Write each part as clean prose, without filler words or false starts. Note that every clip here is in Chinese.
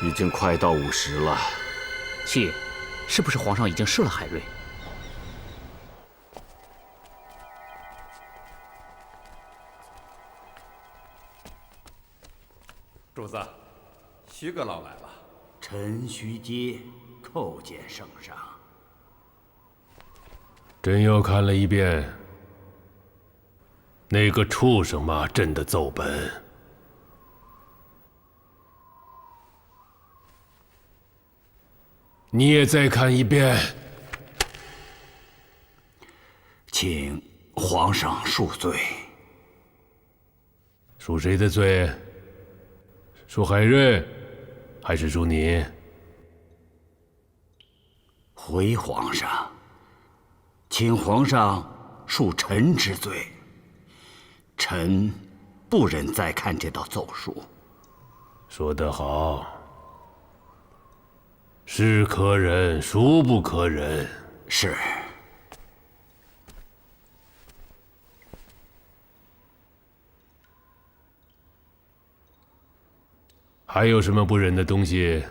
已经快到50了。七爷，是不是皇上已经释了海瑞？主子，徐阁老来了。陈须阶叩见圣上。朕又看了一遍那个畜生骂朕的奏本。你也再看一遍。请皇上恕罪。恕谁的罪？恕海瑞，还是恕你？回皇上，请皇上恕臣之罪。臣不忍再看这道奏书。说得好，是可忍，孰不可忍？是。还有什么不忍的东西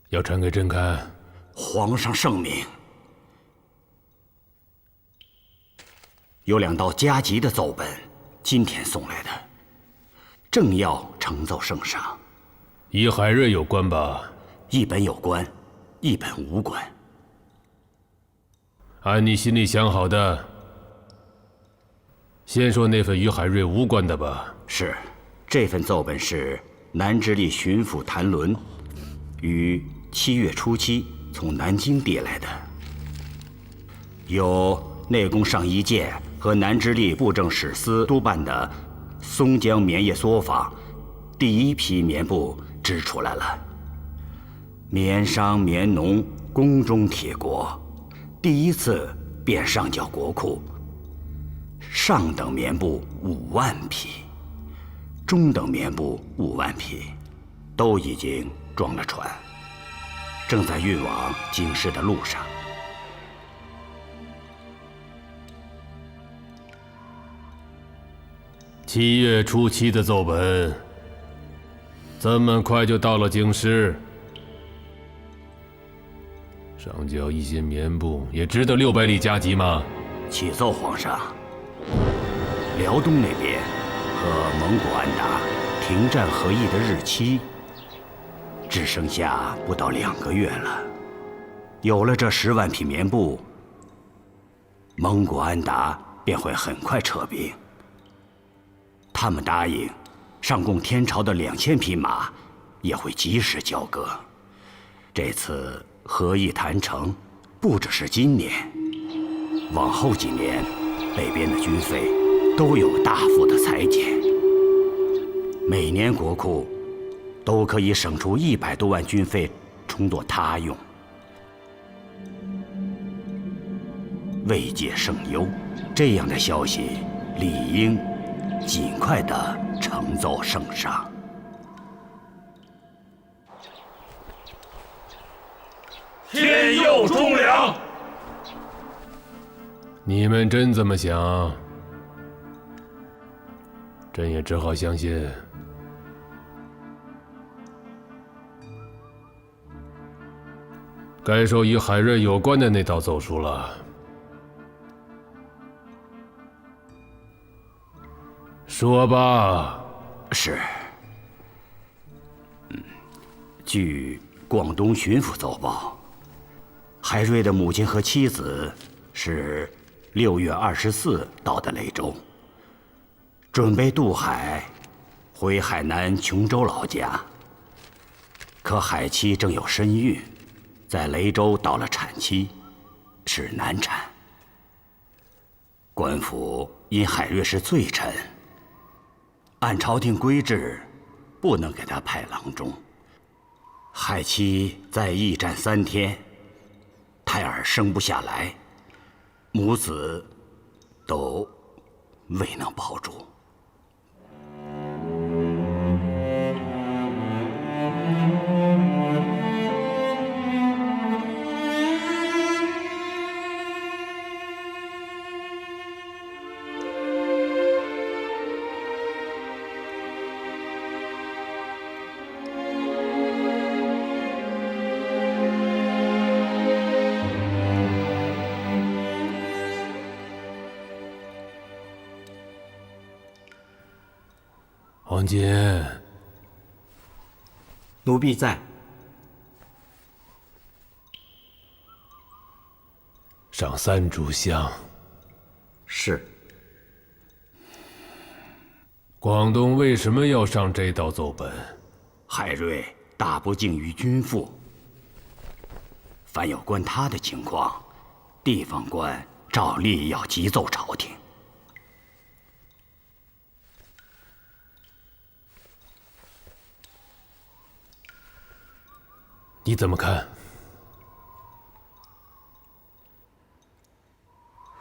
要传给朕看？皇上圣明，有2道加急的奏本，今天送来的，正要呈奏圣上。与海瑞有关吧？一本有关，一本无关。按你心里想好的，先说那份与海瑞无关的吧。是，这份奏本是南直隶巡抚谭纶于7月初7从南京递来的，有内宫上一谏和南直隶布政使司督办的松江棉业作坊第1批棉布织出来了。棉商棉农宫中铁国，第1次便上缴国库。上等棉布5万匹，中等棉布5万匹，都已经装了船，正在运往京师的路上。7月初7的奏本，这么快就到了京师？上交一些棉布，也值得600里加急吗？启奏皇上，辽东那边和蒙古安达停战和议的日期，只剩下不到2个月了。有了这10万匹棉布，蒙古安达便会很快撤兵。他们答应，上贡天朝的2000匹马也会及时交割。这次和议谈成，不只是今年，往后几年，北边的军费都有大幅的裁减，每年国库都可以省出100多万军费充作他用。未解圣忧，这样的消息理应尽快地呈奏圣上。天佑忠良！你们真这么想？朕也只好相信。该说与海瑞有关的那道奏书了。说吧。是。据广东巡抚奏报，海瑞的母亲和妻子是6月24到的雷州，准备渡海回海南琼州老家。可海妻正有身孕，在雷州到了产期，是难产。官府因海瑞是罪臣，按朝廷规制，不能给他派郎中。海妻在驿站3天，胎儿生不下来，母子都未能保住。王锦，奴婢在。上3炷香。是。广东为什么要上这道奏本？海瑞大不敬于君父，凡有关他的情况，地方官照例要急奏朝廷。你怎么看？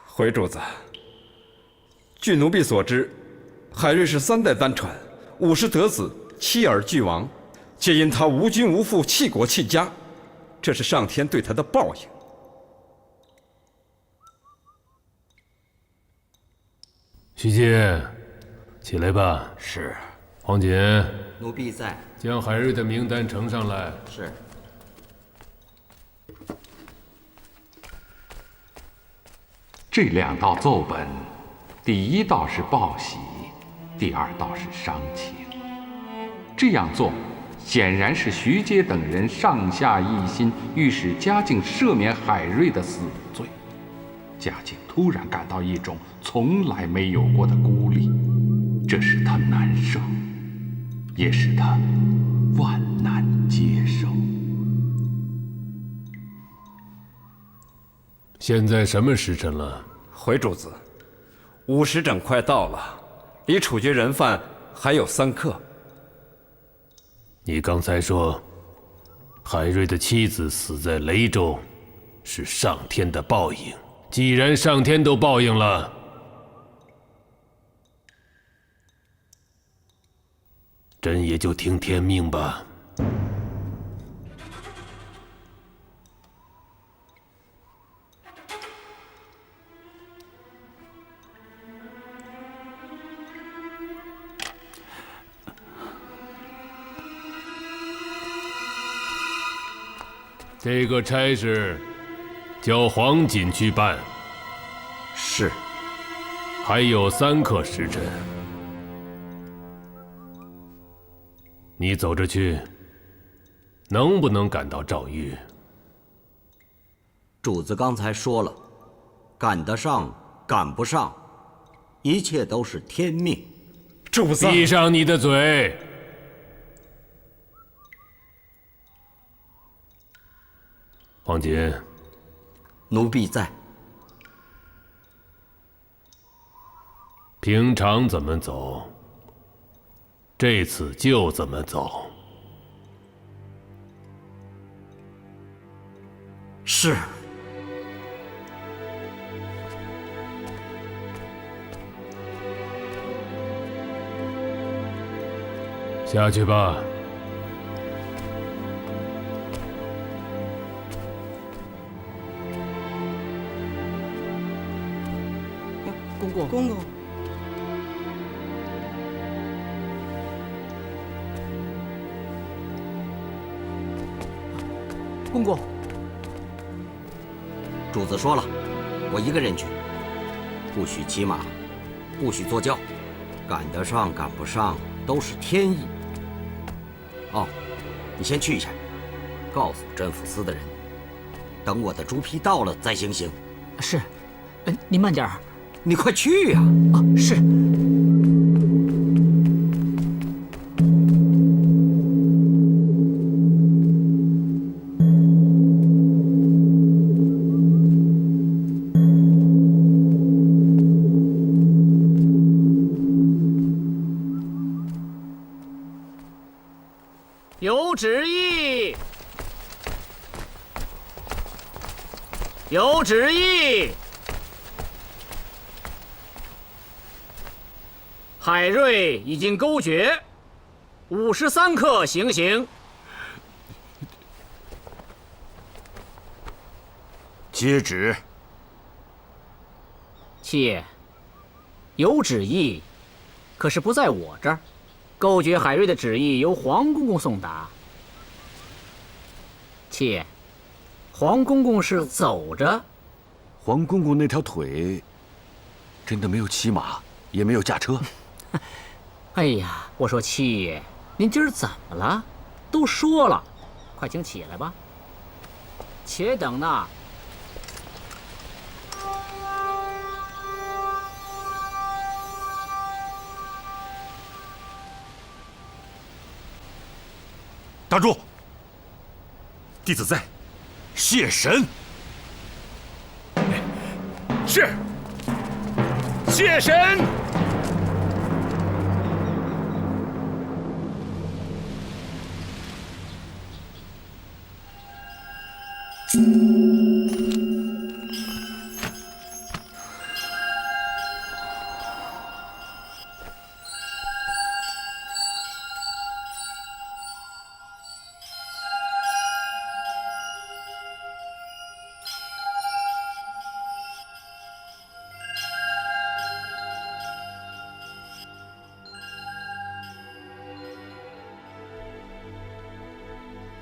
回主子，据奴婢所知，海瑞是3代单传，50得子，7儿俱亡，皆因他无君无父，弃国弃家，这是上天对他的报应。徐阶，起来吧。是。黄锦，奴婢在。将海瑞的名单呈上来。是。这2道奏本，第1道是报喜，第2道是伤情。这样做，显然是徐阶等人上下一心，欲使嘉靖赦免海瑞的死罪。嘉靖突然感到一种从来没有过的孤立，这使他难受，也使他万难接受。现在什么时辰了？回主子，50整快到了，离处决人犯还有3刻。你刚才说，海瑞的妻子死在雷州，是上天的报应。既然上天都报应了，朕也就听天命吧。这个差事叫黄锦去办。是。还有3刻时辰，你走着去，能不能赶到赵玉？主子刚才说了，赶得上，赶不上，一切都是天命。主子，闭上你的嘴！黄锦，奴婢在。平常怎么走，这次就怎么走。是。下去吧。公公，公公，公公，主子说了，我一个人去，不许骑马，不许坐轿，赶得上赶不上都是天意。哦，你先去一下，告诉镇抚司的人，等我的猪皮到了再行刑。是，您慢点儿。你快去呀！啊，是。有旨意，有旨意。海瑞已经勾决，53刻行刑。接旨。妾有旨意，可是不在我这儿。勾决海瑞的旨意由黄公公送达。妾，黄公公是走着。黄公公那条腿，真的没有骑马，也没有驾车。哎呀，我说七爷，您今儿怎么了？都说了，快请起来吧。且等呢。打住！弟子在，谢神。是，谢神。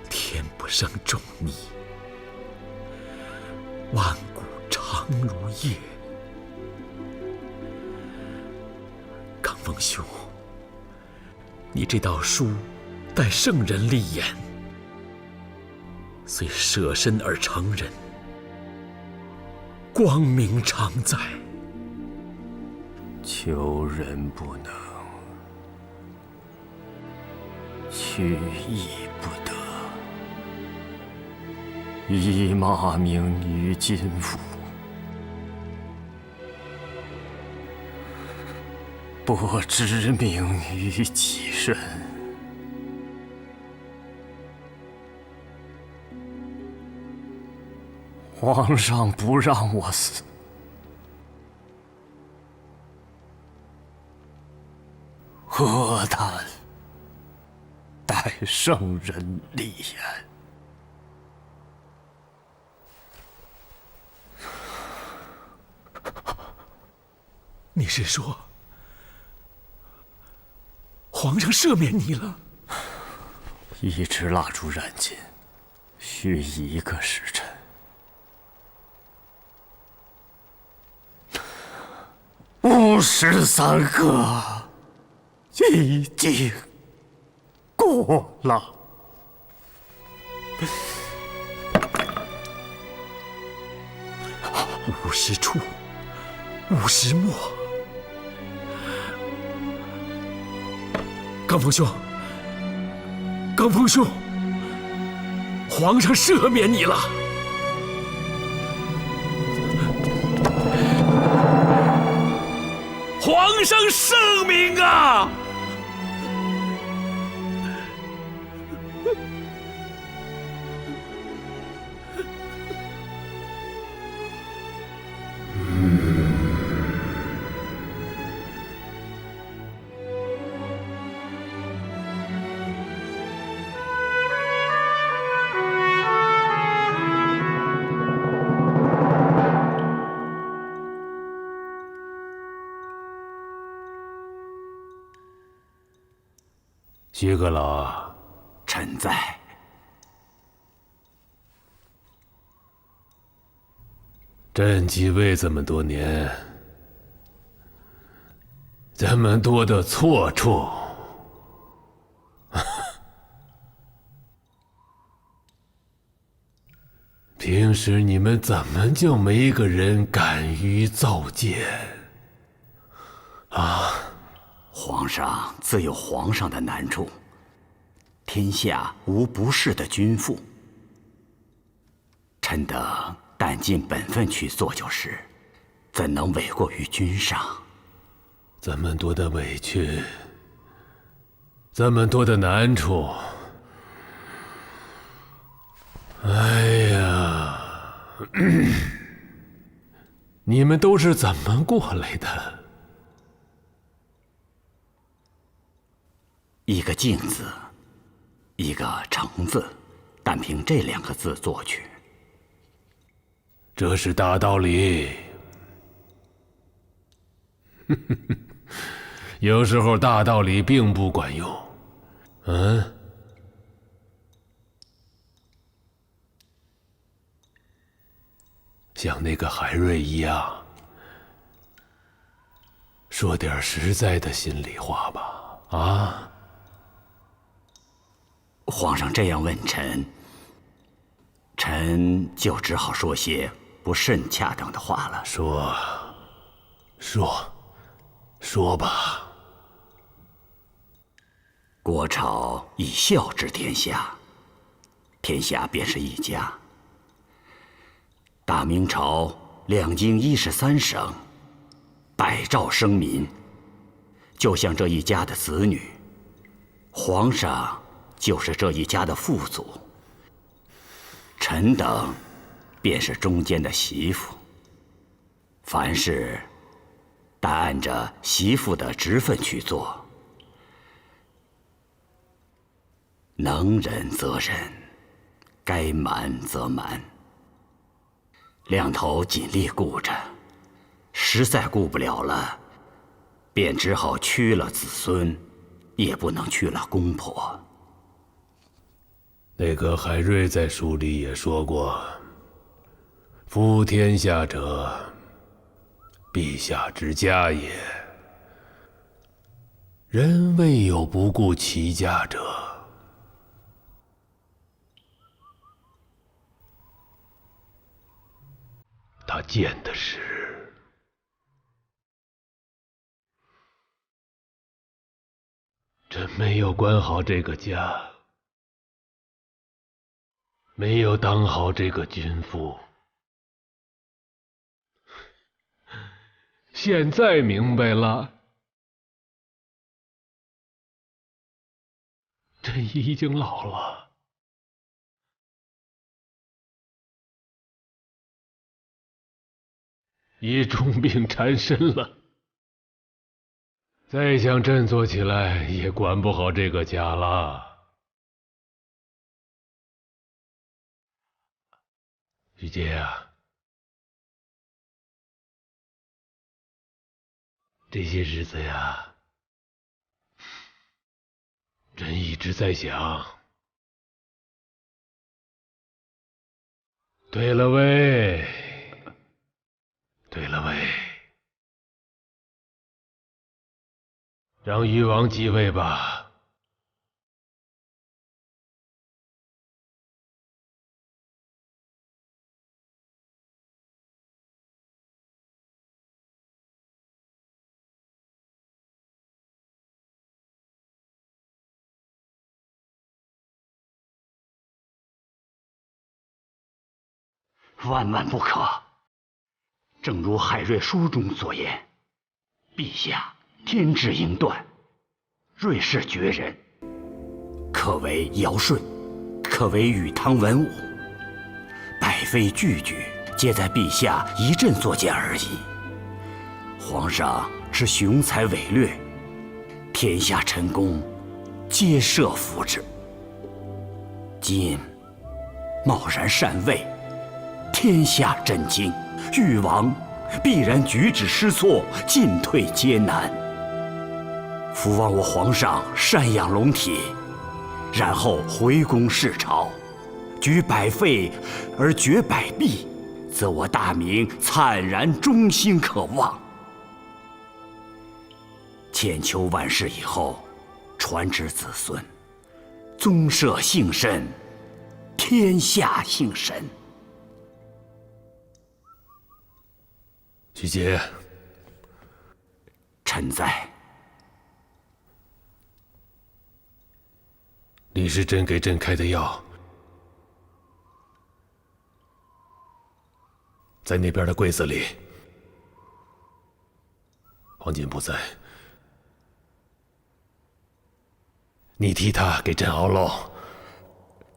天不生仲尼，万古长如夜。刚峰兄，你这道书待圣人立言，虽舍身而成人，光明常在。求人不能，去亦不得。以骂名于今府，不知名于己身。皇上不让我死，何谈待圣人立言？你是说，皇上赦免你了？一支蜡烛燃尽，需1个时辰。53个已经过了。50处，50末。刚峰兄，刚峰兄，皇上赦免你了。皇上圣明啊！薛阁老，臣在。朕继位这么多年，这么多的错处，平时你们怎么就没个人敢于奏谏？啊！皇上自有皇上的难处，天下无不是的君父。臣等但尽本分去做就是，怎能违过于君上？这么多的委屈，这么多的难处，哎呀，你们都是怎么过来的？一个静字，一个诚字，单凭这2个字做去。这是大道理。有时候大道理并不管用。像那个海瑞一样，说点实在的心里话吧。啊？皇上这样问臣，臣就只好说些不甚恰当的话了。说吧。国朝以孝治天下，天下便是一家。大明朝两京13省，百兆生民，就像这一家的子女，皇上就是这一家的父祖，臣等便是中间的媳妇。凡事但按着媳妇的职分去做，能忍则忍，该瞒则瞒，两头尽力顾着，实在顾不了了，便只好屈了子孙，也不能屈了公婆。那个海瑞在书里也说过：“夫天下者，陛下之家也。人未有不顾其家者。”他见的是朕没有管好这个家，没有当好这个君父。现在明白了，朕已经老了，也重病缠身了。再想振作起来，也管不好这个家了。徐阶啊，这些日子呀，朕一直在想，对了喂，让誉王继位吧。万万不可！正如海瑞书中所言，陛下天之应断，瑞士绝人，可为尧舜，可为禹汤文武，百废句句，皆在陛下一朕所见而已。皇上之雄才伟略，天下臣工皆设服之。今贸然禅位，天下震惊，誉王必然举止失措，进退艰难。伏望我皇上赡养龙体，然后回宫视朝，举百废而绝百弊，则我大明灿然中兴可望。千秋万世以后，传之子孙，宗社幸甚，天下幸神。徐阶，臣在。你是朕给朕开的药，在那边的柜子里。黄锦不在，你替他给朕熬喽。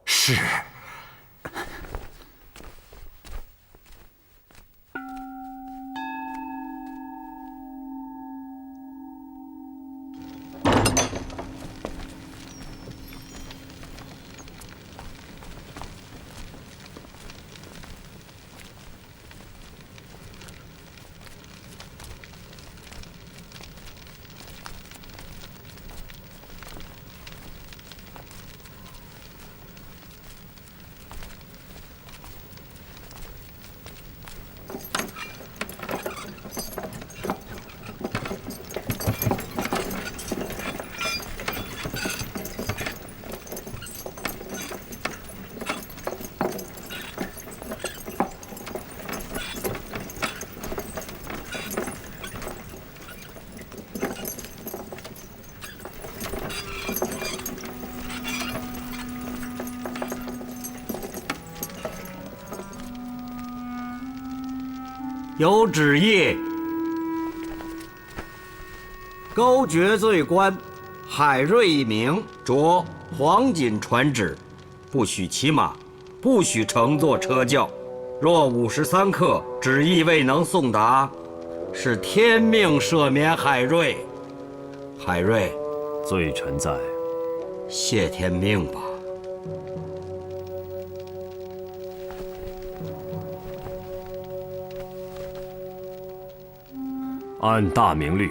是。有旨意，勾决罪官海瑞一名，着黄锦传旨，不许骑马，不许乘坐车轿。若53刻旨意未能送达，是天命赦免海瑞。海瑞，罪臣在，谢天命吧。按大明律，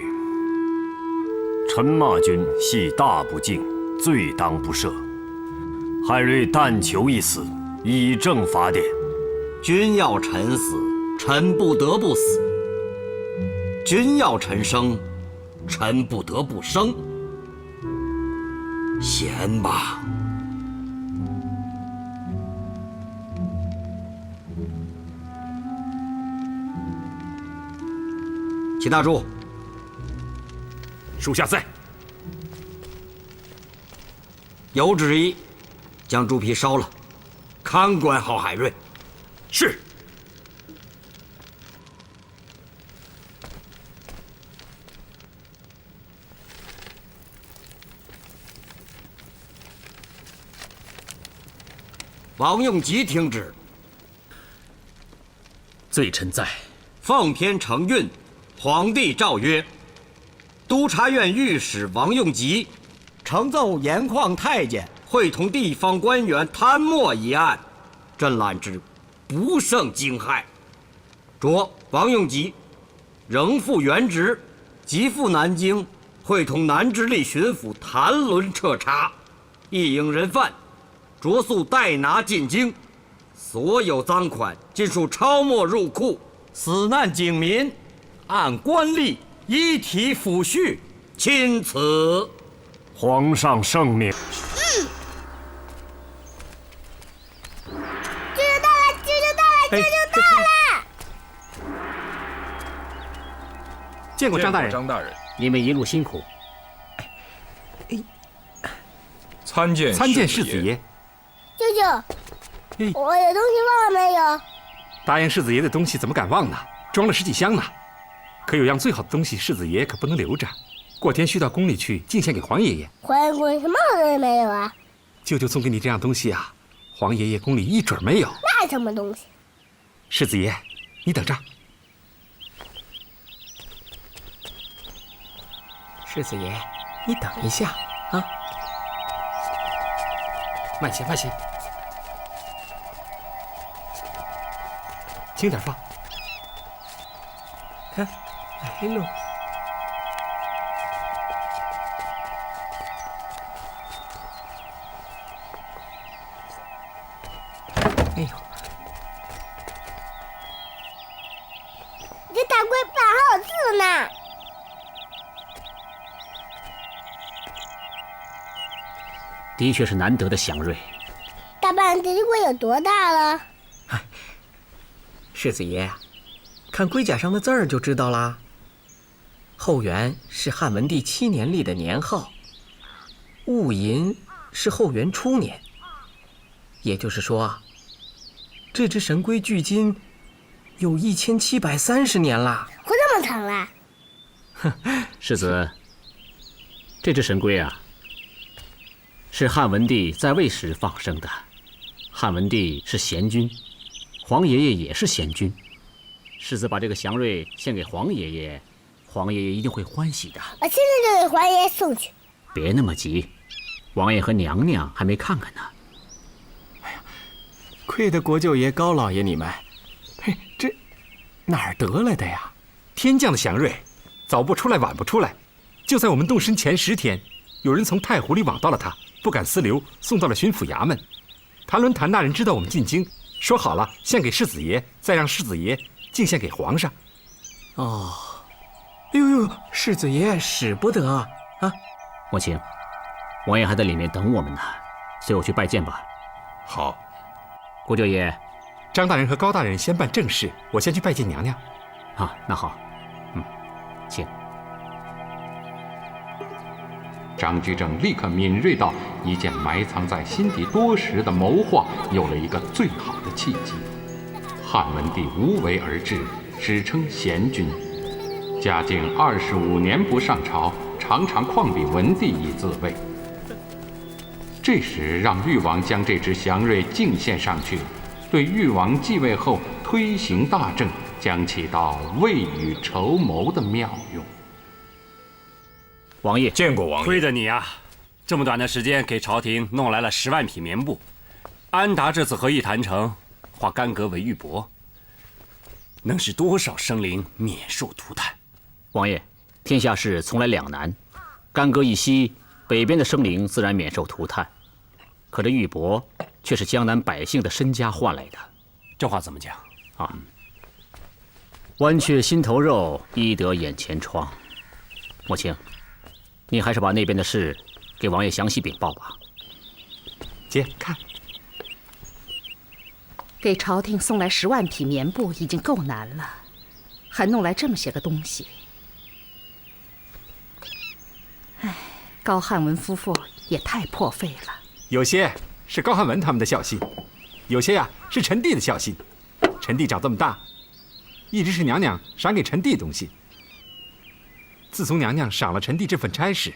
臣骂君系大不敬，罪当不赦。海瑞但求一死，以正法典。君要臣死，臣不得不死；君要臣生，臣不得不生。闲吧。齐大柱，属下在。有旨意，将猪皮烧了，看管好海瑞。是。王用吉听旨。罪臣在。奉天承运，皇帝诏曰：督察院御史王用吉呈奏盐矿太监会同地方官员贪墨一案，朕览之，不胜惊骇。着王用吉仍复原职，即赴南京，会同南直隶巡抚谭纶彻查，一应人犯，着速带拿进京。所有赃款尽数抄没入库，死难警民按官例依体抚恤，钦此。皇上圣命。舅舅到了！舅舅到了！舅舅到了！见过张大人。张大人，你们一路辛苦。参见世子爷。舅舅，我的东西忘了没有？答应世子爷的东西怎么敢忘呢？装了10几箱呢。可有样最好的东西，世子爷可不能留着，过天需到宫里去进献给皇爷爷。皇爷宫里什么好东西没有啊？舅舅送给你这样东西啊，皇爷爷宫里一准没有。那什么东西？世子爷，你等着。世子爷，你等一下啊。慢些，慢些，轻点放。看，来喽。哎呦，这大龟板还有字呢。的确是难得的祥瑞。大半这只龟有多大了？世子爷，看龟甲上的字儿就知道啦。后元是汉文帝7年历的年号，戊寅是后元初年。也就是说，这只神龟距今有1730年啦。活这么长啦？世子，这只神龟啊，是汉文帝在位时放生的。汉文帝是贤君，皇爷爷也是贤君。世子把这个祥瑞献给皇爷爷，皇爷爷一定会欢喜的。我现在就给皇爷爷送去。别那么急，王爷和娘娘还没看看呢。哎呀，亏得国舅爷、高老爷你们，嘿，这哪儿得来的呀？天降的祥瑞，早不出来晚不出来，就在我们动身前10天，有人从太湖里网到了它，不敢私留，送到了巡抚衙门。谭纶谭大人知道我们进京，说好了献给世子爷，再让世子爷进献给皇上。哦，哎呦呦，世子爷使不得啊！母亲，王爷还在里面等我们呢，随我去拜见吧。好。国舅爷，张大人和高大人先办正事，我先去拜见娘娘。啊，那好，请。张居正立刻敏锐到一件埋藏在心底多时的谋划有了一个最好的契机。汉文帝无为而治，史称贤君。嘉靖25年不上朝，常常旷比文帝以自慰。这时让誉王将这支祥瑞进献上去，对誉王继位后推行大政将起到未雨绸缪的妙用。王爷，见过王爷。亏得你啊，这么短的时间给朝廷弄来了10万匹棉布。安达这次合议谈成，化干戈为玉帛，能使多少生灵免受涂炭？王爷，天下事从来两难，干戈一息，北边的生灵自然免受涂炭，可这玉帛却是江南百姓的身家换来的。这话怎么讲啊？剜却心头肉，医得眼前疮。母亲，你还是把那边的事给王爷详细禀报吧。姐，看，给朝廷送来10万匹棉布已经够难了，还弄来这么些个东西。唉，高汉文夫妇也太破费了。有些是高汉文他们的孝心，有些呀是陈帝的孝心。陈帝长这么大，一直是娘娘赏给陈帝东西。自从娘娘赏了陈帝这份差事，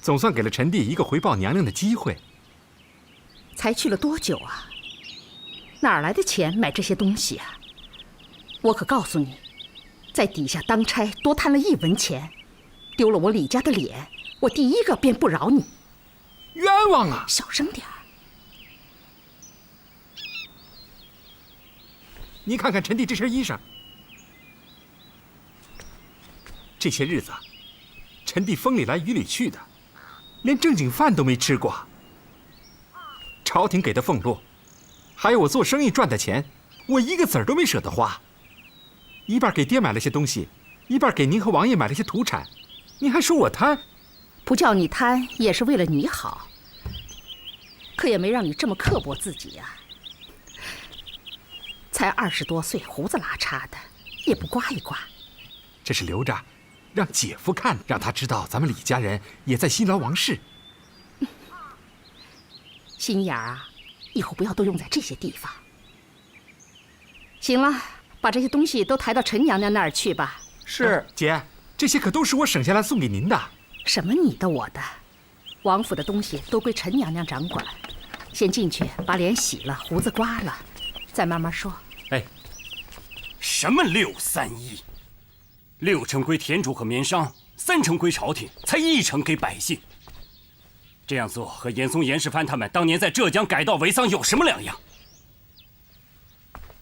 总算给了陈帝一个回报娘娘的机会。才去了多久啊？哪儿来的钱买这些东西啊？我可告诉你，在底下当差多贪了1文钱，丢了我李家的脸，我第一个便不饶你。冤枉啊！小声点儿。你看看陈帝这身衣裳，这些日子，陈帝风里来雨里去的，连正经饭都没吃过。朝廷给的俸禄，还有我做生意赚的钱，我一个子儿都没舍得花。一半给爹买了些东西，一半给您和王爷买了些土产，您还说我贪？不叫你贪，也是为了你好。可也没让你这么刻薄自己呀。才20多岁，胡子拉碴的，也不刮一刮。这是留着，让姐夫看，让他知道咱们李家人也在辛劳王室。心眼儿啊，以后不要都用在这些地方。行了，把这些东西都抬到陈娘娘那儿去吧。是，姐，这些可都是我省下来送给您的。什么你的我的？王府的东西都归陈娘娘掌管。先进去把脸洗了，胡子刮了，再慢慢说。哎，什么631？6成归田主和棉商，3成归朝廷，才1成给百姓。这样做和严嵩、严世蕃他们当年在浙江改稻为桑有什么两样？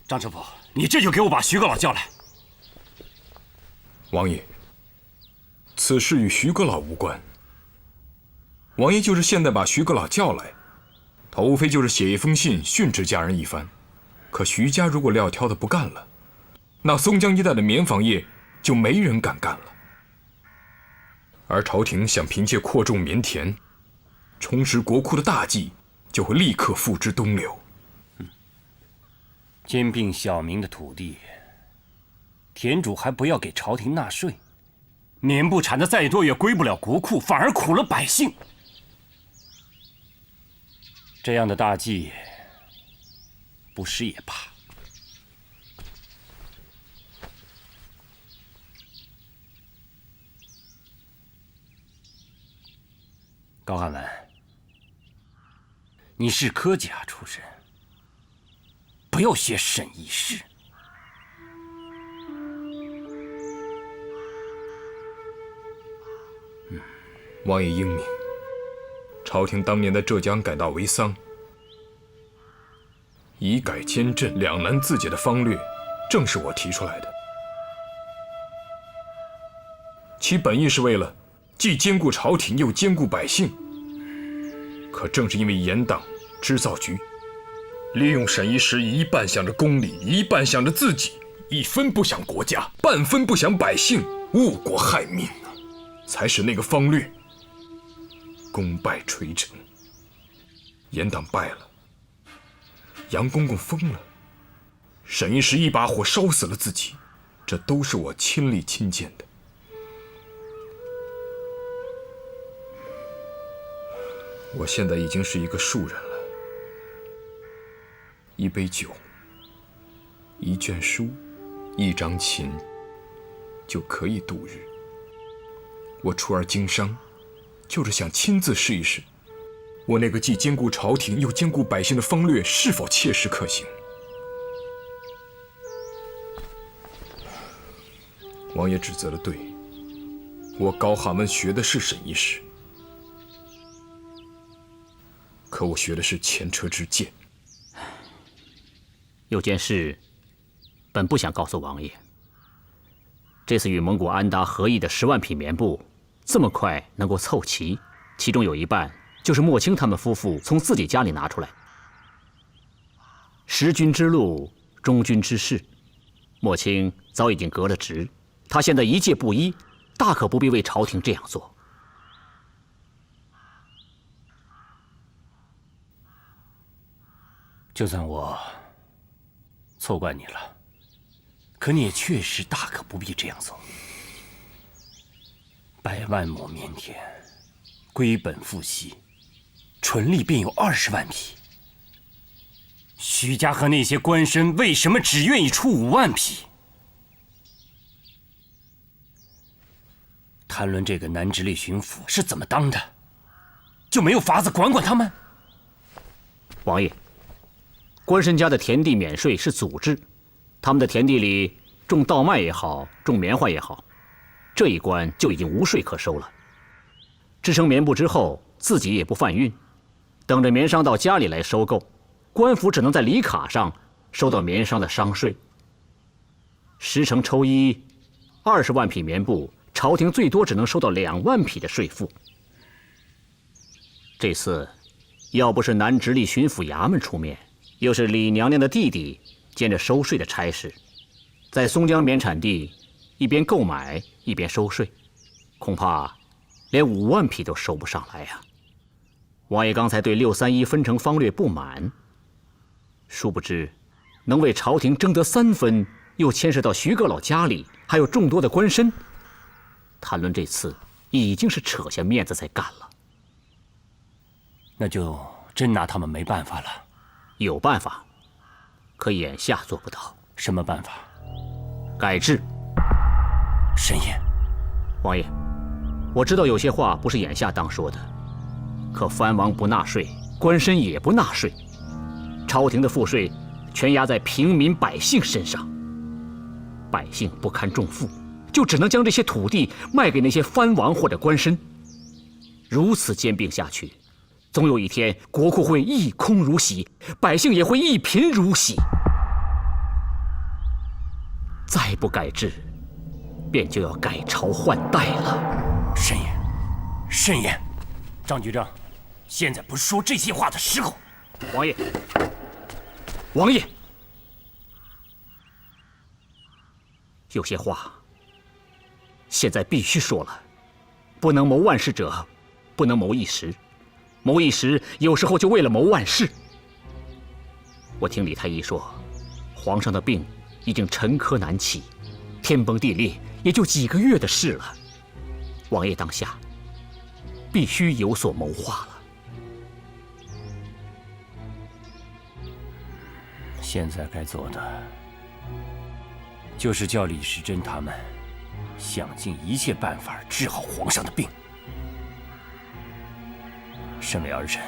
张知府，你这就给我把徐阁老叫来。王爷，此事与徐阁老无关。王爷就是现在把徐阁老叫来，他无非就是写一封信训斥家人一番。可徐家如果撂挑的不干了，那松江一带的棉纺业就没人敢干了。而朝廷想凭借扩种棉田，充实国库的大计，就会立刻付之东流。兼并小民的土地，田主还不要给朝廷纳税，棉布产的再多也归不了国库，反而苦了百姓。这样的大计，不施也罢。高汉文，你是科甲出身，不要学沈一世。王爷英明，朝廷当年在浙江改稻为桑，以改兼镇、两难自解的方略，正是我提出来的。其本意是为了既兼顾朝廷又兼顾百姓，可正是因为严党织造局利用沈一时一半想着公理，一半想着自己，一分不想国家，半分不想百姓，误国害民，才使那个方略功败垂成。严党败了，杨公公疯了，沈一时一把火烧死了自己，这都是我亲力亲见的。我现在已经是一个庶人了，一杯酒，一卷书，一张琴就可以度日。我出尔经商，就是想亲自试一试，我那个既兼顾朝廷又兼顾百姓的方略是否切实可行。王爷指责了对，我高汉文学的是审议史，可我学的是前车之鉴。有件事，本不想告诉王爷。这次与蒙古安达合议的10万匹棉布，这么快能够凑齐，其中有一半就是莫清他们夫妇从自己家里拿出来。识君之路，忠君之事，莫清早已经革了职，他现在一介布衣，大可不必为朝廷这样做。就算我错怪你了，可你也确实大可不必这样做。100万亩棉田，归本付息，纯利便有20万匹。徐家和那些官绅为什么只愿意出5万匹？谈论这个南直隶巡抚是怎么当的，就没有法子管管他们？王爷，官绅家的田地免税是祖制，他们的田地里种稻麦也好，种棉花也好，这一关就已经无税可收了。制成棉布之后，自己也不贩运，等着棉商到家里来收购，官府只能在礼卡上收到棉商的商税。10成抽1，20万匹棉布，朝廷最多只能收到2万匹的税赋。这次，要不是南直隶巡抚衙门出面，又是李娘娘的弟弟兼着收税的差事，在松江棉产地一边购买一边收税，恐怕连5万匹都收不上来呀。王爷刚才对631分成方略不满，殊不知能为朝廷争得3分，又牵涉到徐阁老家里，还有众多的官绅。谈论这次已经是扯下面子在干了。那就真拿他们没办法了。有办法，可眼下做不到。什么办法？改制。沈烨，王爷，我知道有些话不是眼下当说的，可藩王不纳税，官绅也不纳税，朝廷的赋税全压在平民百姓身上，百姓不堪重负，就只能将这些土地卖给那些藩王或者官绅。如此兼并下去，总有一天国库会一空如洗，百姓也会一贫如洗。再不改制，便就要改朝换代了。慎言，慎言，张局长，现在不是说这些话的时候。王爷，王爷，有些话现在必须说了，不能谋万事者，不能谋一时，谋一时有时候就为了谋万事。我听李太医说，皇上的病已经沉疴难起，天崩地裂也就几个月的事了。王爷当下必须有所谋划了。现在该做的就是叫李时珍他们想尽一切办法治好皇上的病。身为儿臣，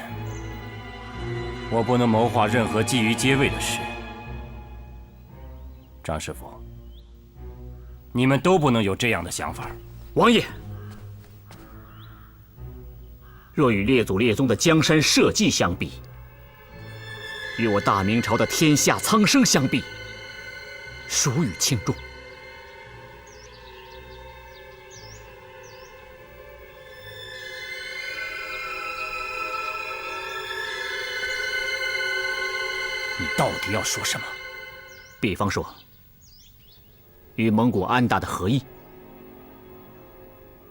我不能谋划任何觊觎阶位的事。张师傅，你们都不能有这样的想法。王爷，若与列祖列宗的江山社稷相比，与我大明朝的天下苍生相比，孰与轻重？你到底要说什么？比方说，与蒙古安达的合议，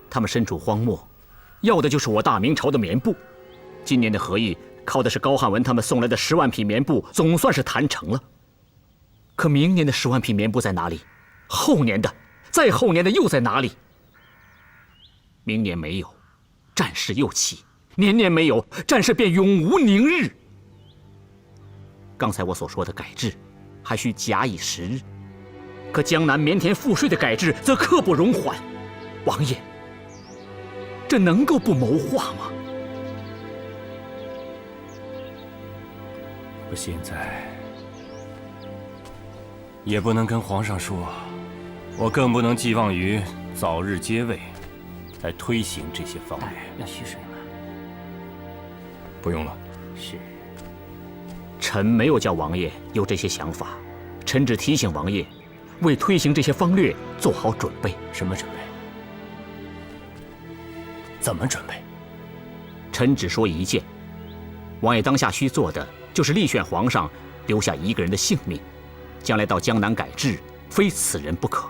他们身处荒漠，要的就是我大明朝的棉布。今年的合议靠的是高汉文他们送来的10万匹棉布，总算是谈成了。可明年的10万匹棉布在哪里？后年的，再后年的又在哪里？明年没有，战事又起；年年没有，战事便永无宁日。刚才我所说的改制，还需假以时日。可江南棉田赋税的改制则刻不容缓。王爷，这能够不谋划吗？我现在也不能跟皇上说，我更不能寄望于早日接位，来推行这些方略。要蓄水吗？不用了。是。臣没有叫王爷有这些想法，臣只提醒王爷，为推行这些方略做好准备。什么准备？怎么准备？臣只说一件，王爷当下需做的就是力劝皇上留下一个人的性命，将来到江南改制，非此人不可。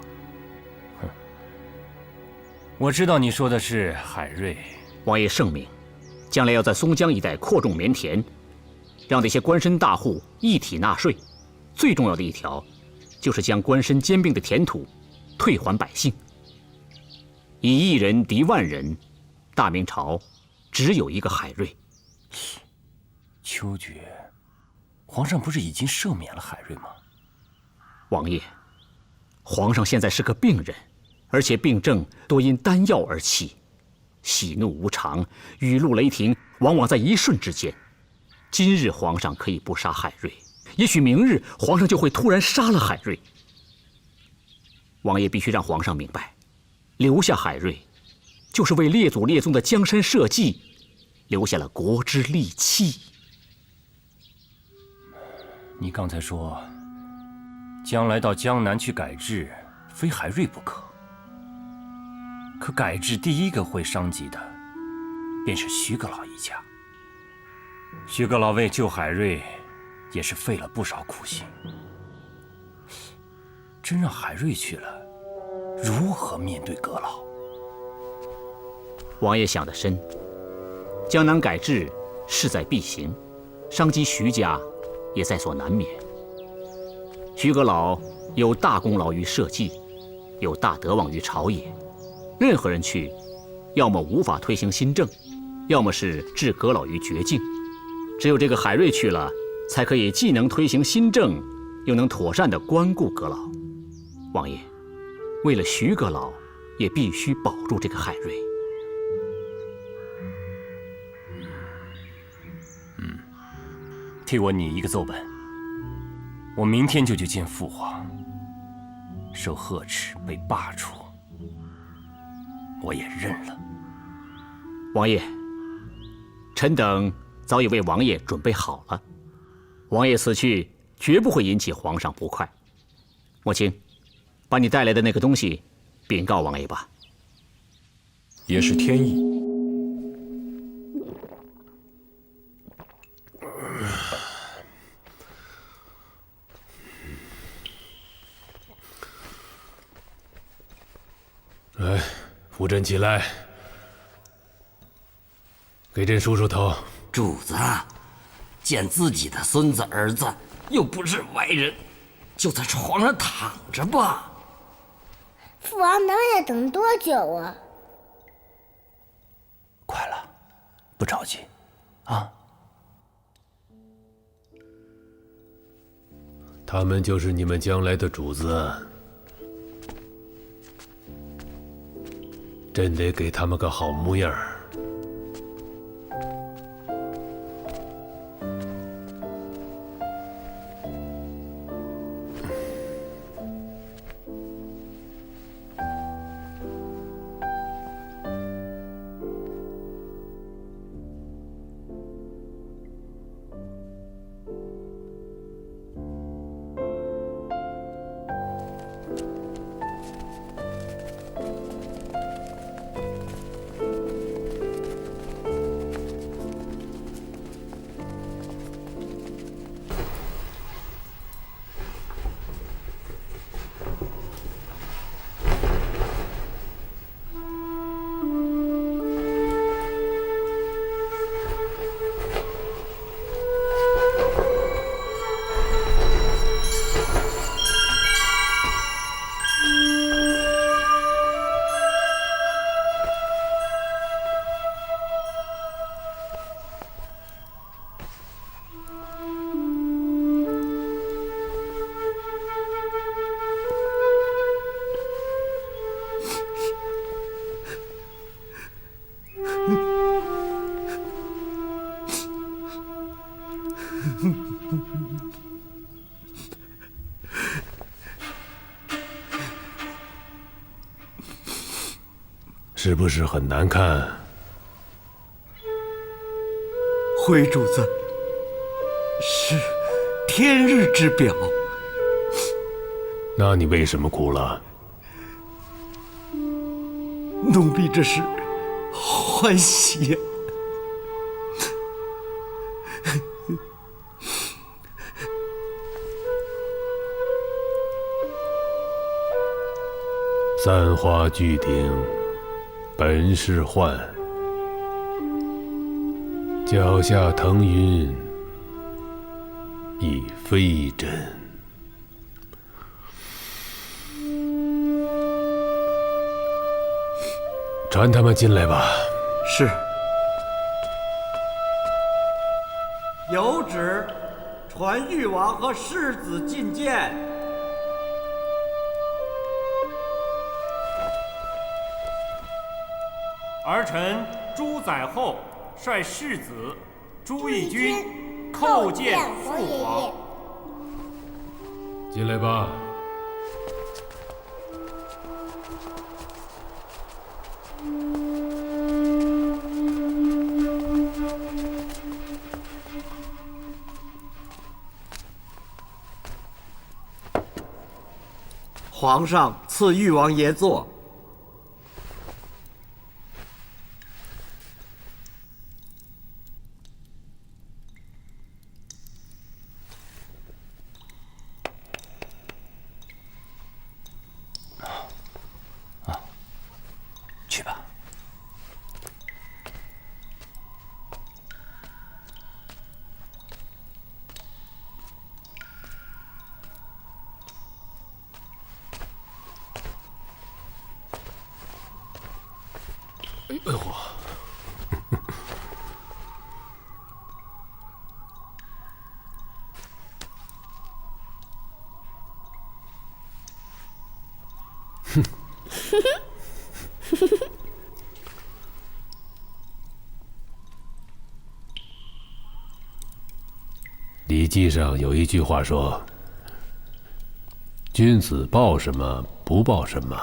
我知道你说的是海瑞。王爷圣明，将来要在松江一带扩种棉田，让那些官绅大户一体纳税。最重要的一条，就是将官绅兼并的田土退还百姓。以1人敌万人，大明朝只有一个海瑞。秋决，皇上不是已经赦免了海瑞吗？王爷，皇上现在是个病人，而且病症多因丹药而起，喜怒无常，雨露雷霆，往往在一瞬之间。今日皇上可以不杀海瑞，也许明日皇上就会突然杀了海瑞。王爷必须让皇上明白，留下海瑞，就是为列祖列宗的江山社稷留下了国之利器。你刚才说，将来到江南去改制，非海瑞不可。可改制第一个会伤及的，便是徐阁老一家。徐阁老为救海瑞，也是费了不少苦心。真让海瑞去了，如何面对阁老？王爷想得深，江南改制势在必行，伤及徐家也在所难免。徐阁老有大功劳于社稷，有大德望于朝野，任何人去，要么无法推行新政，要么是置阁老于绝境。只有这个海瑞去了，才可以既能推行新政，又能妥善地关顾阁老。王爷，为了徐阁老，也必须保住这个海瑞。替我拟一个奏本，我明天就去见父皇，受呵斥被罢黜，我也认了。王爷，臣等早已为王爷准备好了，王爷此去绝不会引起皇上不快。母亲，把你带来的那个东西禀告王爷吧。也是天意。来，扶朕起来，给朕梳梳头。主子，见自己的孙子儿子又不是外人，就在床上躺着吧。父王等也等多久啊？快了，不着急，啊。他们就是你们将来的主子，朕得给他们个好模样儿。是不是很难看？回主子，是天日之表。那你为什么哭了？奴婢这是欢喜呀。三花聚顶，本是幻。脚下腾云，亦非真。传他们进来吧。是。有旨，传誉王和世子觐见。儿臣朱载后率世子朱翊钧叩见父皇。进来吧。皇上赐誉王爷坐。去吧。哎呦！哼！礼记上有一句话说：“君子报什么，不报什么。”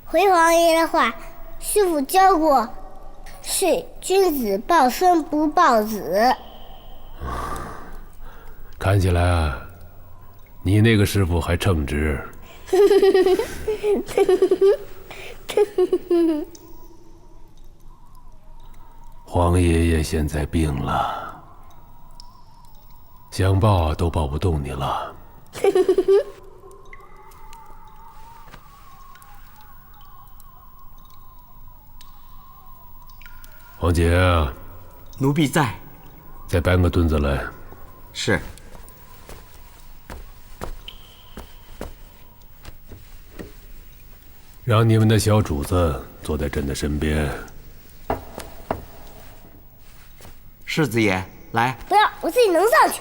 回皇爷的话，师父教过，是君子报孙不报子。看起来啊，你那个师傅还称职。皇爷爷现在病了，想抱都抱不动你了。王姐，奴婢在。再搬个墩子来。是。让你们的小主子坐在朕的身边。世子爷，来。不要，我自己能上去。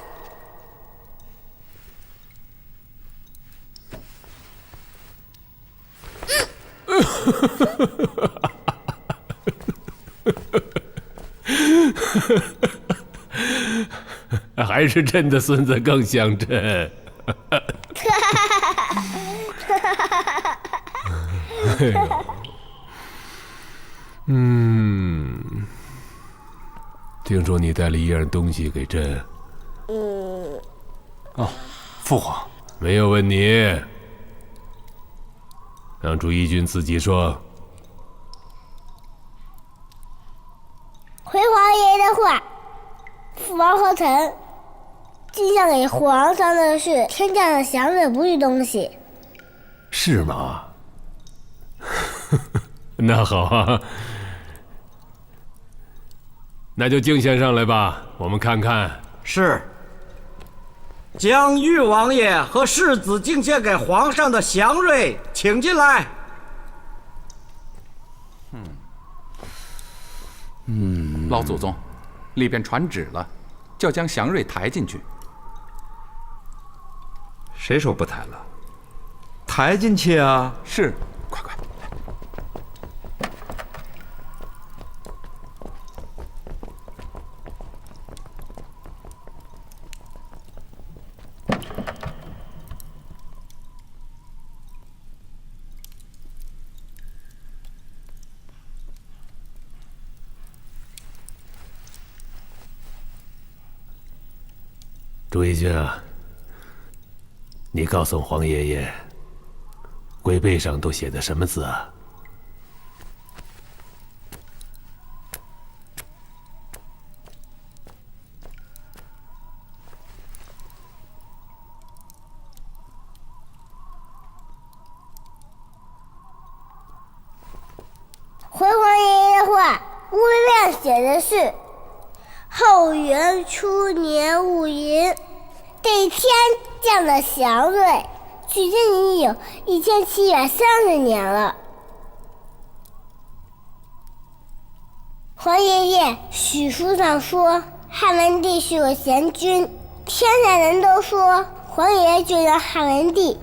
还是朕的孙子更像朕。哎呦，听说你带了一样东西给朕。哦，父皇，没有问你，让朱翊钧自己说。回皇爷的话，父王和臣进献给皇上的是天降的祥瑞，不是东西。是吗？那好啊，那就敬献上来吧，我们看看。是。将誉王爷和世子敬献给皇上的祥瑞，请进来。老祖宗，里边传旨了，就将祥瑞抬进去。谁说不抬了？抬进去啊！是，快快。朱翊钧啊，你告诉黄爷爷，龟背上都写的什么字啊？回黄爷爷的话，乌龟上写的是后元初年戊寅，这一天降了祥瑞，距今已有1730年了。黄爷爷史书上说汉文帝是个贤君，天下人都说黄爷爷就像汉文帝，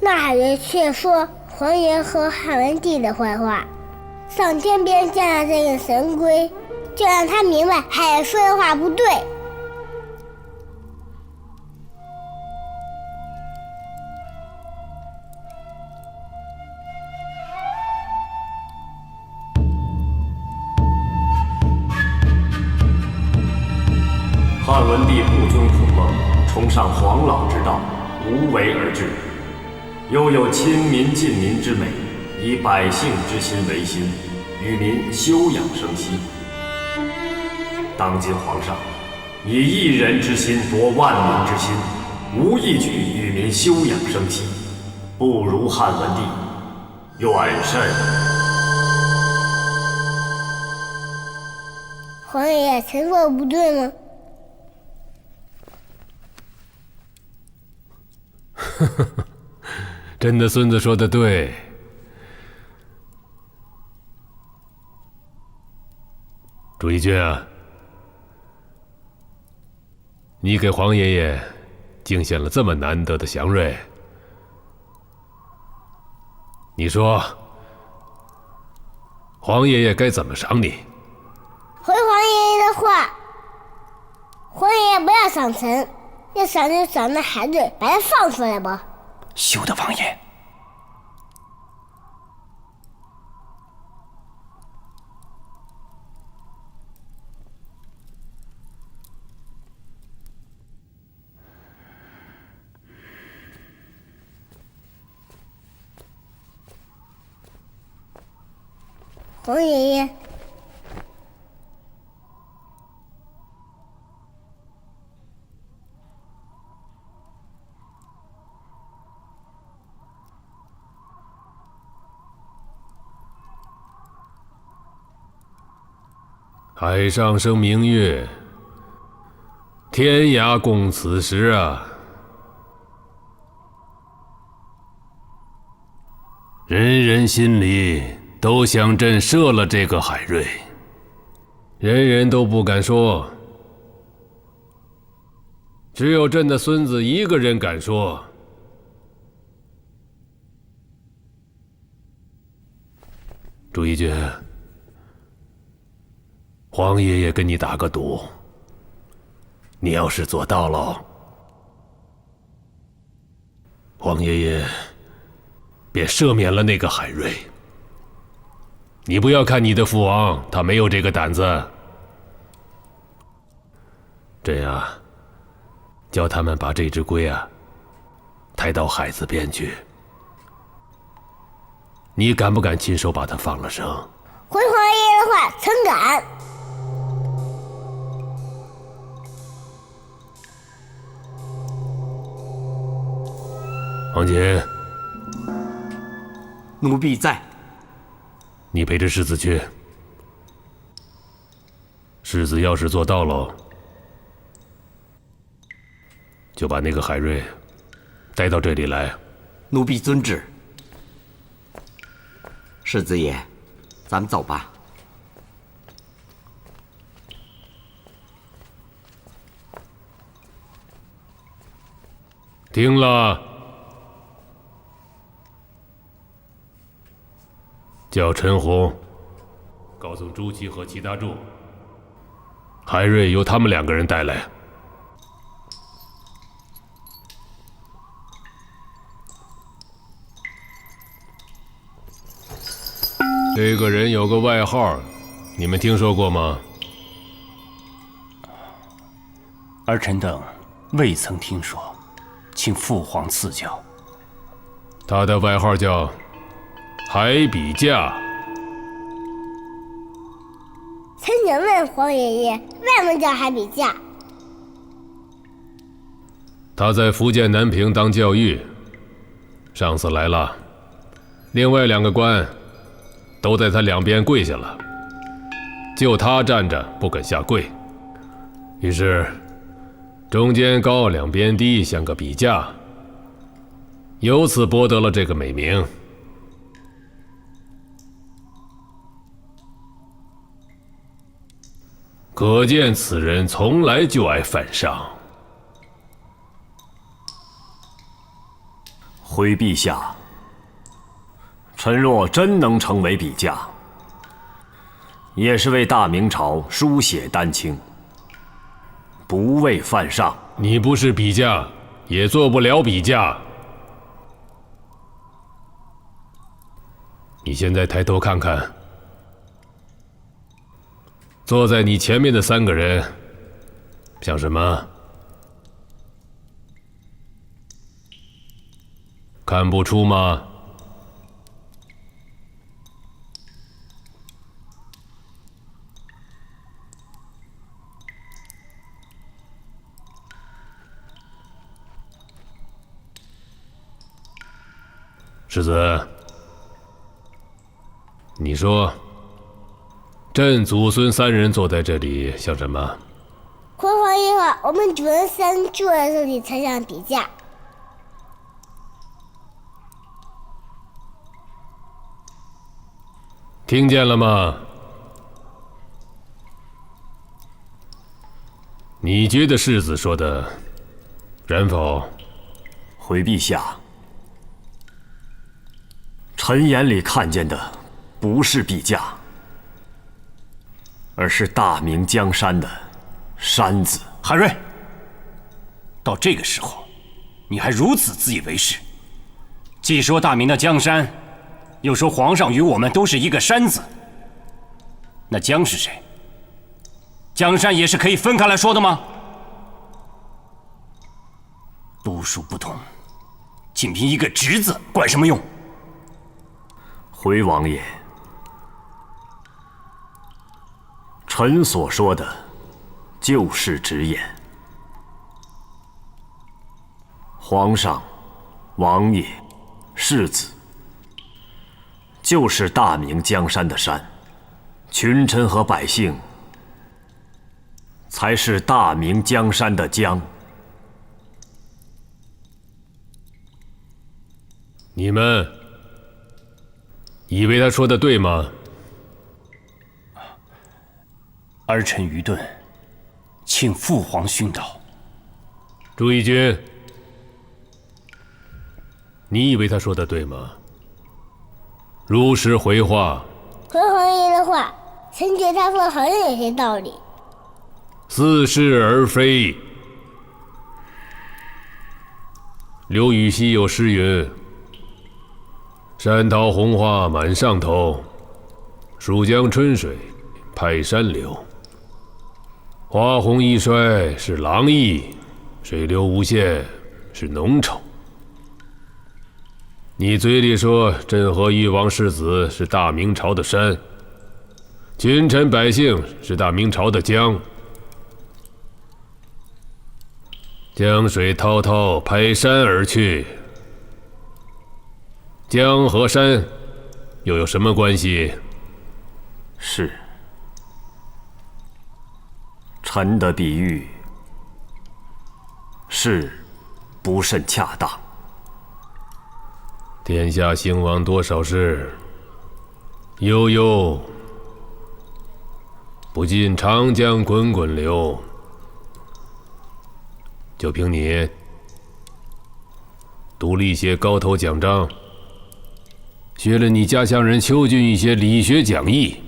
那海瑞却说黄爷和汉文帝的坏话。上天边降下这个神龟，就让他明白海瑞说的话不对。汉文帝不遵孔孟，崇尚黄老之道，无为而治，又有亲民近民之美，以百姓之心为心，与民休养生息。当今皇上以一人之心夺万民之心，无一举与民休养生息，不如汉文帝，远甚。黄爷爷曾说的不对吗？真的孙子说的对。朱翊钧啊，你给黄爷爷敬献了这么难得的祥瑞，你说黄爷爷该怎么赏你？回黄爷爷的话，黄爷爷不要赏臣，要赏就赏那海瑞，把他放出来吧。休得王爷！黄爷爷，海上生明月，天涯共此时啊！人人心里都想朕射了这个海瑞，人人都不敢说，只有朕的孙子一个人敢说。朱翊钧，黄爷爷跟你打个赌，你要是做到了，黄爷爷便赦免了那个海瑞。你不要看你的父王，他没有这个胆子。朕呀，叫他们把这只龟啊抬到海子边去。你敢不敢亲手把它放了生？回黄爷爷的话，臣敢。黄杰，奴婢在。你陪着世子去。世子要是做到了，就把那个海瑞带到这里来。奴婢遵旨。世子爷，咱们走吧。听了，叫陈洪告诉朱祁和齐大柱，海瑞由他们2个人带来。这个人有个外号，你们听说过吗？儿臣等未曾听说，请父皇赐教。他的外号叫海比价。曾请问黄爷爷，为什么叫海比价？他在福建南平当教育，上司来了，另外2个官都在他两边跪下了，就他站着不肯下跪，于是中间高两边低，像个比价，由此博得了这个美名。可见此人从来就爱犯上。回陛下，臣若真能成为笔架，也是为大明朝书写丹青，不为犯上。你不是笔架，也做不了笔架。你现在抬头看看，坐在你前面的3个人，像什么？看不出吗？世子，你说，朕祖孙3人坐在这里像什么？回皇爷话，我们主人3坐在这里才像笔架。听见了吗？你觉得世子说的然否？回陛下，臣眼里看见的不是笔架，而是大明江山的山字。韩瑞，到这个时候，你还如此自以为是，既说大明的江山，又说皇上与我们都是一个山字，那江是谁？江山也是可以分开来说的吗？读书不通，仅凭一个直字，管什么用？回王爷，臣所说的就是直言。皇上、王爷、世子，就是大明江山的山，群臣和百姓才是大明江山的江。你们以为他说的对吗？儿臣愚钝，请父皇训导。朱翊钧，你以为他说的对吗？如实回话。回皇爷的话，臣觉得他说的好像有些道理。似是而非。刘禹锡有诗云：“山桃红花满上头，蜀江春水拍山流。花红易衰是郎意，水流无限是浓稠。”你嘴里说朕和誉王世子是大明朝的山，群臣百姓是大明朝的江。江水滔滔拍山而去，江和山又有什么关系？是，臣的比喻是不甚恰当。天下兴亡多少事，悠悠不尽长江滚滚流。就凭你读了一些高头奖章，学了你家乡人邱俊一些理学讲义，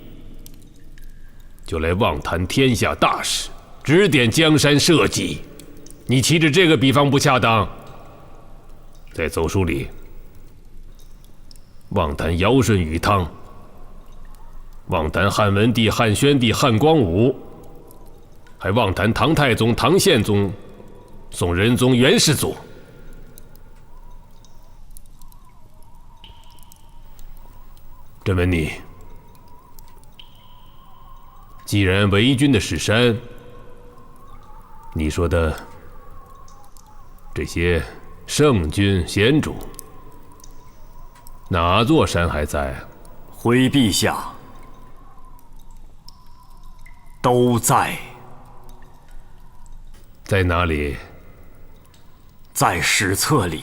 就来妄谈天下大事，指点江山社稷，你岂止这个比方不恰当？在奏书里妄谈尧舜禹汤，妄谈汉文帝、汉宣帝、汉光武，还妄谈唐太宗、唐宪宗、宋仁宗元世祖。朕问你，既然为君的是山，你说的这些圣君贤主，哪座山还在？回陛下，都在。在哪里？在史册里。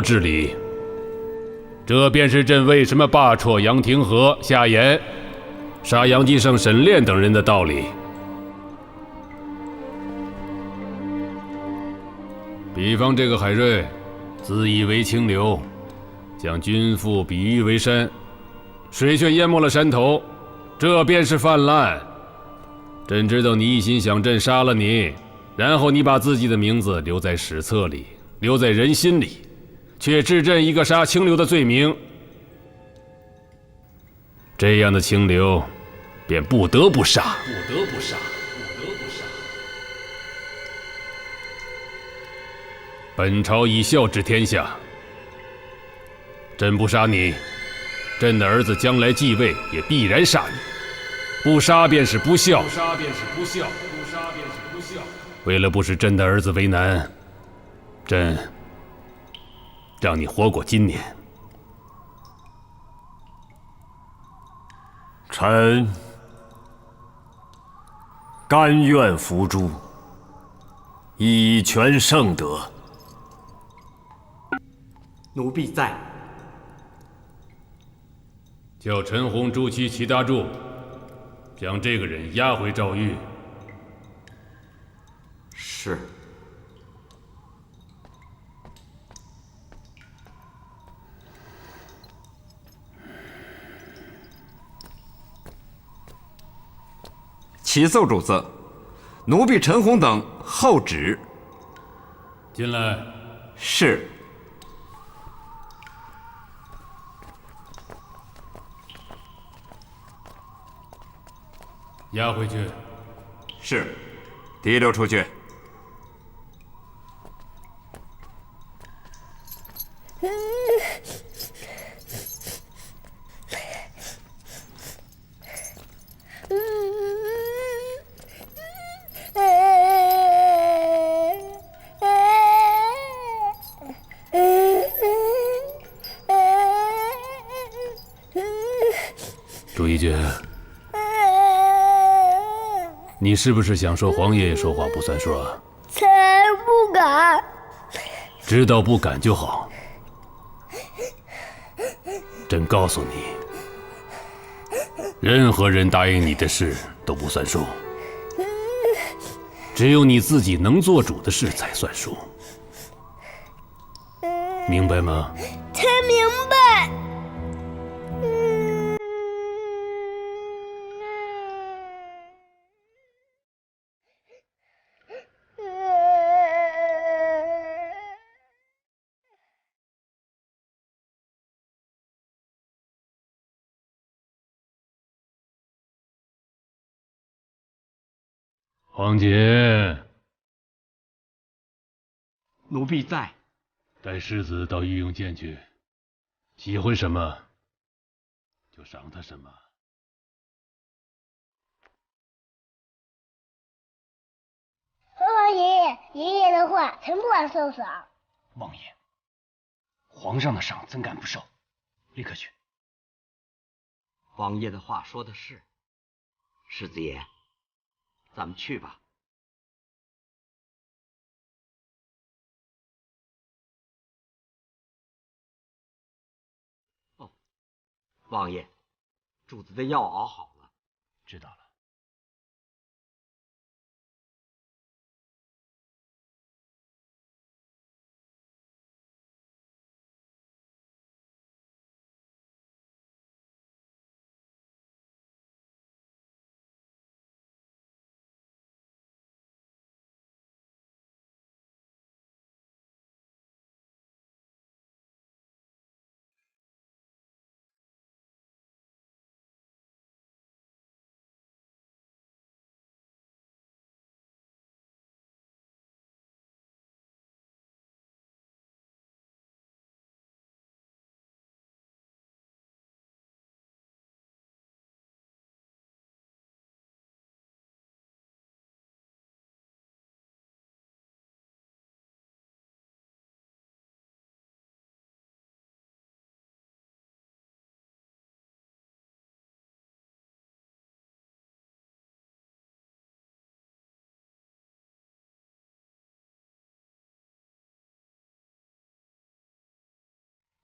治理，这便是朕为什么罢黜杨廷和、夏言、杀杨继盛、沈炼等人的道理。比方这个海瑞，自以为清流，将君父比喻为山，水却淹没了山头，这便是泛滥。朕知道你一心想朕杀了你，然后你把自己的名字留在史册里，留在人心里。却治朕一个杀清流的罪名，这样的清流，便不得不杀。本朝以孝治天下，朕不杀你，朕的儿子将来继位也必然杀你。不杀便是不孝。为了不使朕的儿子为难，朕让你活过今年。臣甘愿伏诛，以全圣德。奴婢在。叫陈洪、朱祁、齐大柱将这个人押回诏狱。是。启奏主子，奴婢陈洪等候旨。进来。是。押回去。是。提溜出去。你是不是想说黄爷爷说话不算数啊？才不敢。知道不敢就好。朕告诉你，任何人答应你的事都不算数，只有你自己能做主的事才算数。明白吗？才明白。黄杰，奴婢在。带世子到御用监去，喜欢什么就赏他什么。和王爷爷的话，臣不敢受赏。王爷，皇上的赏怎敢不受？立刻去。王爷的话说的是，世子爷，咱们去吧。哦，王爷，主子的药熬好了。知道了。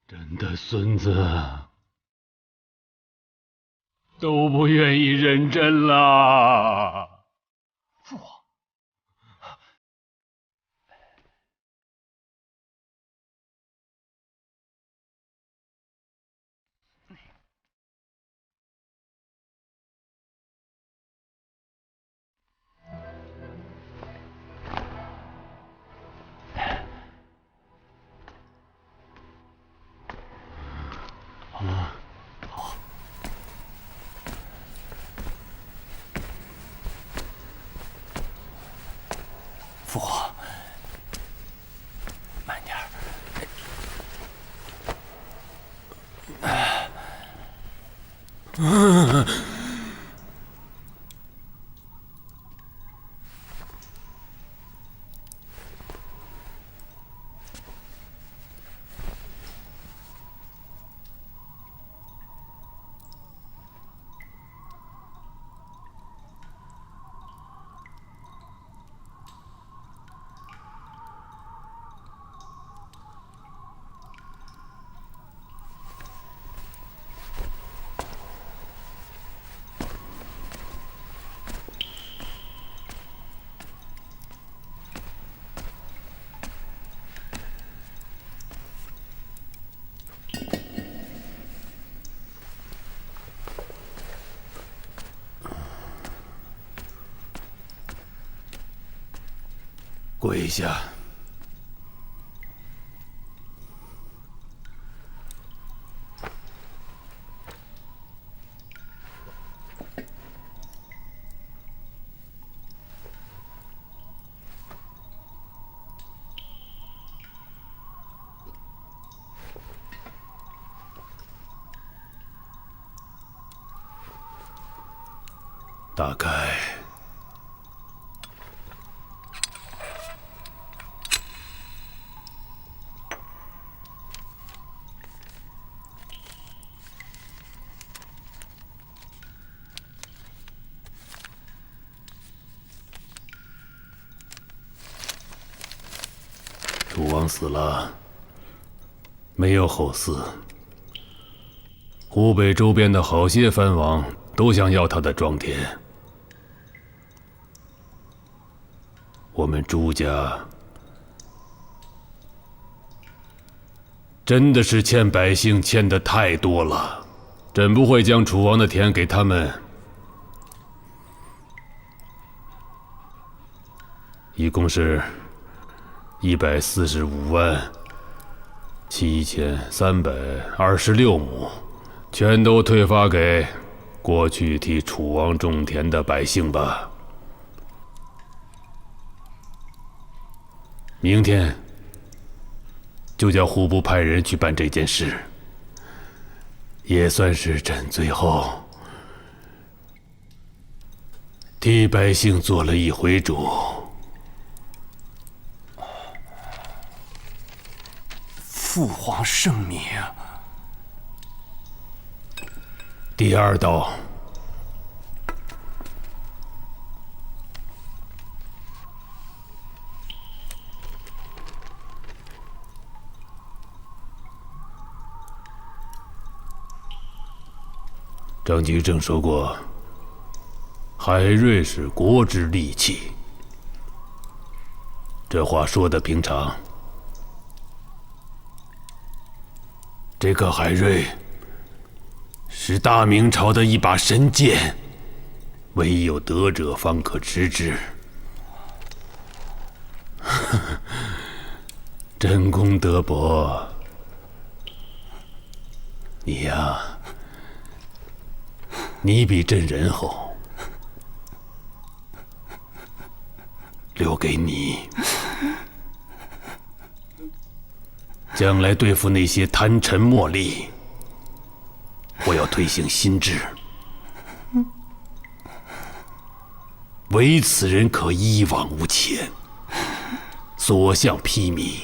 朕的孙子都不愿意认朕了。父皇，父皇，慢点儿。跪下！大概楚王死了，没有后嗣。湖北周边的好些藩王都想要他的庄田。我们朱家真的是欠百姓欠的太多了，朕不会将楚王的田给他们。一共是1457326亩，全都退发给过去替楚王种田的百姓吧。明天就叫户部派人去办这件事，也算是朕最后替百姓做了一回主。父皇圣明。第二道，张居正说过，海瑞是国之利器。这话说的平常。这个海瑞是大明朝的一把神剑，唯有得者方可持之。真功德薄，你呀，你比朕仁厚，留给你。将来对付那些贪臣墨吏，我要推行新制，唯此人可一往无前，所向披靡。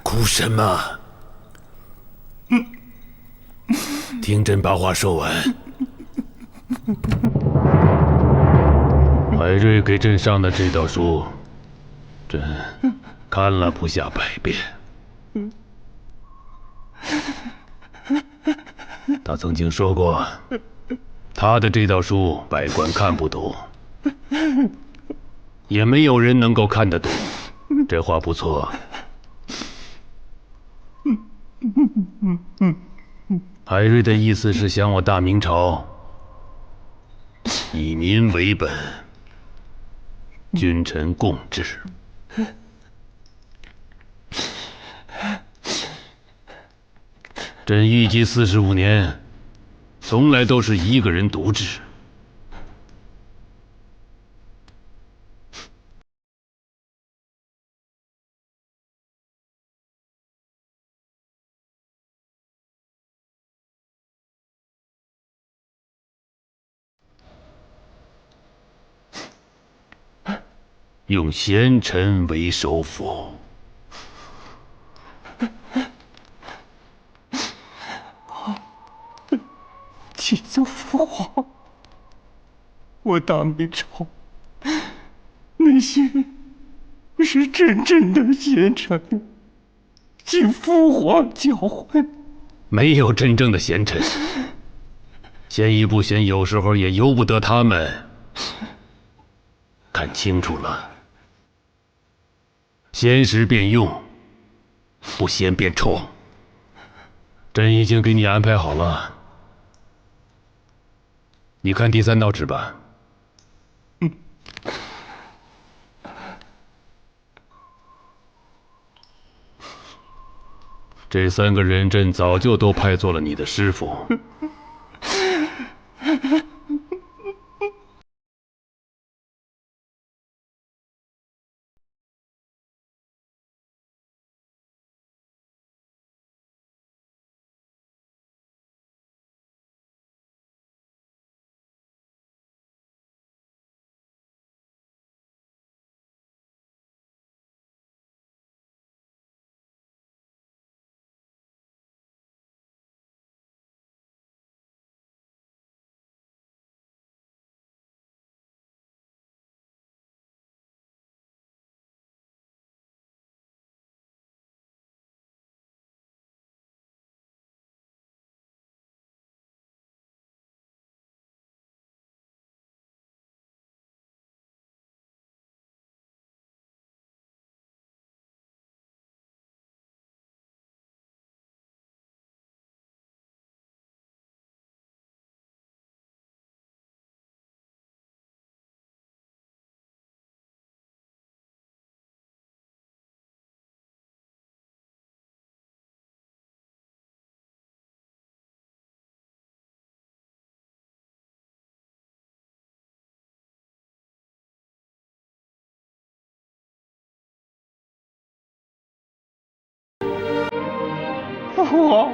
哭什么？听朕把话说完。海瑞给朕上的这道书，朕看了不下100遍。他曾经说过，他的这道书百官看不懂，也没有人能够看得懂。这话不错。海瑞的意思是想我大明朝以民为本，君臣共治。朕预计45年，从来都是一个人独治。用贤臣为首辅。启奏父皇，我大明朝那些是真正的贤臣，请父皇教诲。没有真正的贤臣，贤与不贤，有时候也由不得他们。看清楚了，贤时便用，不贤便冲。朕已经给你安排好了，你看第3道旨吧。这3个人，朕早就都派做了你的师傅。我。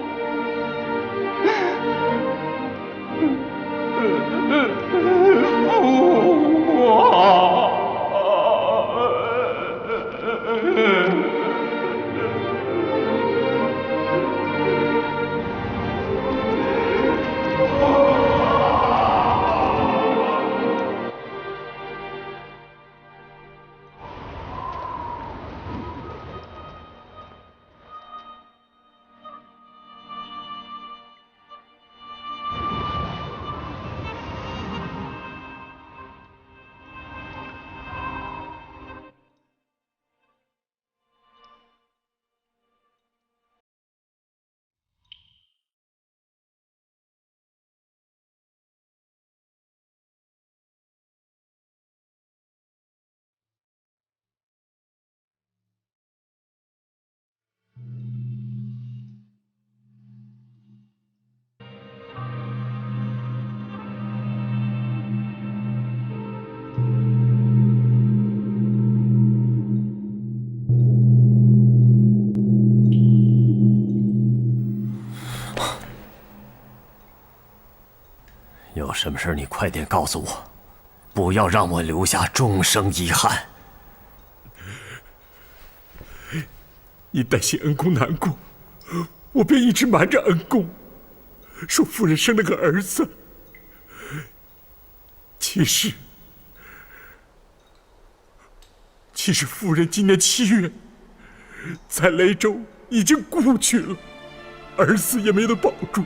有什么事你快点告诉我，不要让我留下终生遗憾。因担心恩公难过，我便一直瞒着恩公，说夫人生了个儿子。其实夫人今年7月在雷州已经故去了，儿子也没能保住。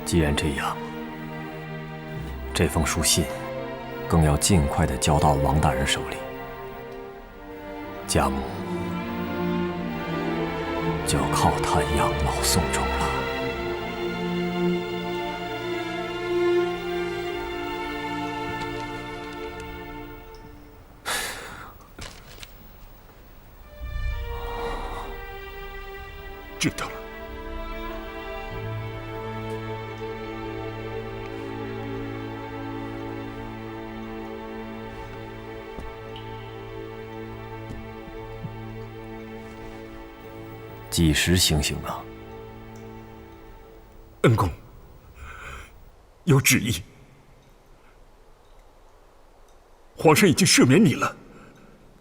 既然这样，这封书信更要尽快地交到王大人手里。家母就靠他养老送终了。知道了。几时行刑啊？恩公，有旨意，皇上已经赦免你了。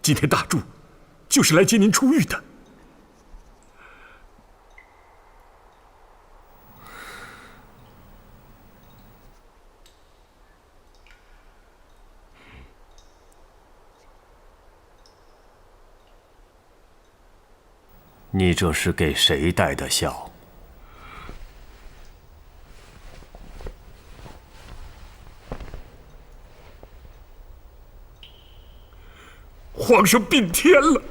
今天大柱就是来接您出狱的。你这是给谁戴的孝？皇上病天了。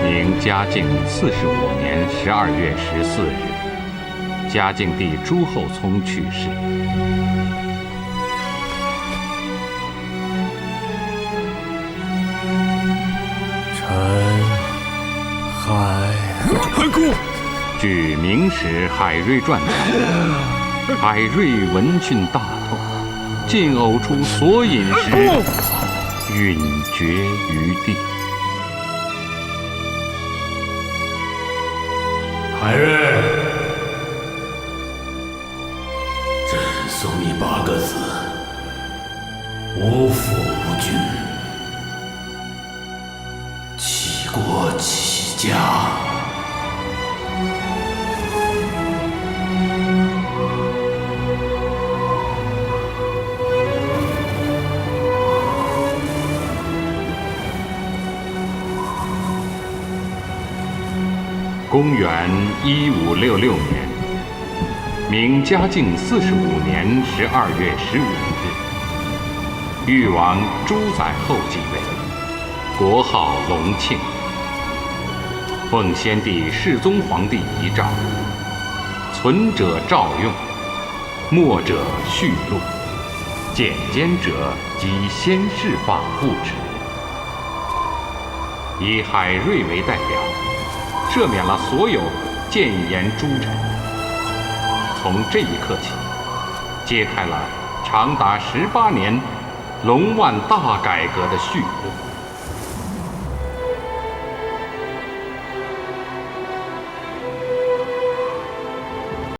明嘉靖45年12月14日，嘉靖帝朱厚熜去世。恩公，据《明史海瑞传》载，海瑞闻讯大痛，尽呕出所饮时，殒绝于地。海瑞，朕送你8个字：无父无君，齐国齐家。公元1566年，明嘉靖45年12月15日，豫王朱载后继位，国号隆庆。奉先帝世宗皇帝遗诏，存者诏用，末者续录，简兼者即先释放复职，以海瑞为代表，赦免了所有谏言诸臣。从这一刻起，揭开了长达18年龙万大改革的序幕。